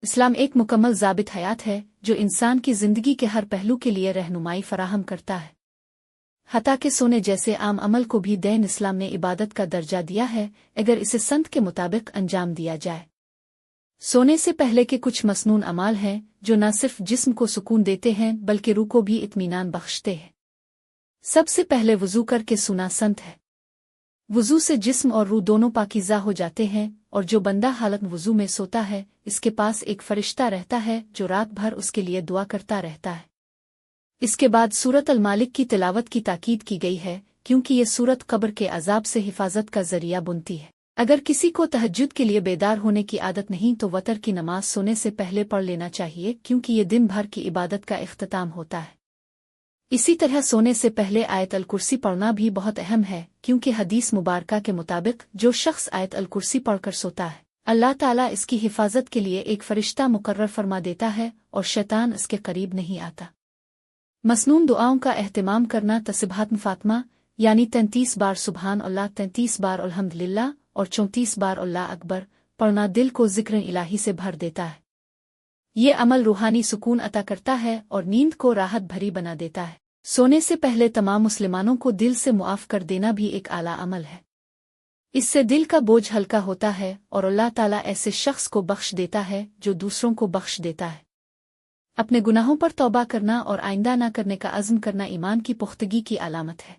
اسلام ایک مکمل ضابط حیات ہے جو انسان کی زندگی کے ہر پہلو کے لیے رہنمائی فراہم کرتا ہے۔ حتیٰ کہ سونے جیسے عام عمل کو بھی دین اسلام نے عبادت کا درجہ دیا ہے اگر اسے سنت کے مطابق انجام دیا جائے۔ سونے سے پہلے کے کچھ مسنون اعمال ہیں جو نہ صرف جسم کو سکون دیتے ہیں بلکہ روح کو بھی اطمینان بخشتے ہیں۔ سب سے پہلے وضو کر کے سونا سنت ہے۔ وضو سے جسم اور روح دونوں پاکیزہ ہو جاتے ہیں، اور جو بندہ حالت وضو میں سوتا ہے اس کے پاس ایک فرشتہ رہتا ہے جو رات بھر اس کے لیے دعا کرتا رہتا ہے۔ اس کے بعد سورت المالک کی تلاوت کی تاکید کی گئی ہے کیونکہ یہ سورت قبر کے عذاب سے حفاظت کا ذریعہ بنتی ہے۔ اگر کسی کو تہجد کے لیے بیدار ہونے کی عادت نہیں تو وتر کی نماز سونے سے پہلے پڑھ لینا چاہیے کیونکہ یہ دن بھر کی عبادت کا اختتام ہوتا ہے۔ اسی طرح سونے سے پہلے آیت الکرسی پڑھنا بھی بہت اہم ہے کیونکہ حدیث مبارکہ کے مطابق جو شخص آیت الکرسی پڑھ کر سوتا ہے اللہ تعالیٰ اس کی حفاظت کے لیے ایک فرشتہ مقرر فرما دیتا ہے اور شیطان اس کے قریب نہیں آتا۔ مسنون دعاؤں کا اہتمام کرنا تسبیحات فاطمہ یعنی 33 بار سبحان اللہ، 33 بار الحمدللہ اور 34 بار اللہ اکبر پڑھنا دل کو ذکر الہی سے بھر دیتا ہے۔ یہ عمل روحانی سکون عطا کرتا ہے اور نیند کو راحت بھری بنا دیتا ہے۔ سونے سے پہلے تمام مسلمانوں کو دل سے معاف کر دینا بھی ایک اعلیٰ عمل ہے۔ اس سے دل کا بوجھ ہلکا ہوتا ہے اور اللہ تعالیٰ ایسے شخص کو بخش دیتا ہے جو دوسروں کو بخش دیتا ہے۔ اپنے گناہوں پر توبہ کرنا اور آئندہ نہ کرنے کا عزم کرنا ایمان کی پختگی کی علامت ہے۔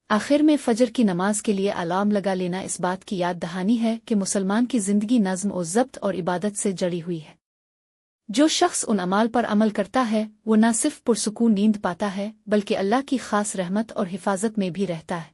آخر میں فجر کی نماز کے لیے الارم لگا لینا اس بات کی یاد دہانی ہے کہ مسلمان کی زندگی نظم و ضبط اور عبادت سے جڑی ہوئی ہے۔ جو شخص ان اعمال پر عمل کرتا ہے وہ نہ صرف پرسکون نیند پاتا ہے بلکہ اللہ کی خاص رحمت اور حفاظت میں بھی رہتا ہے۔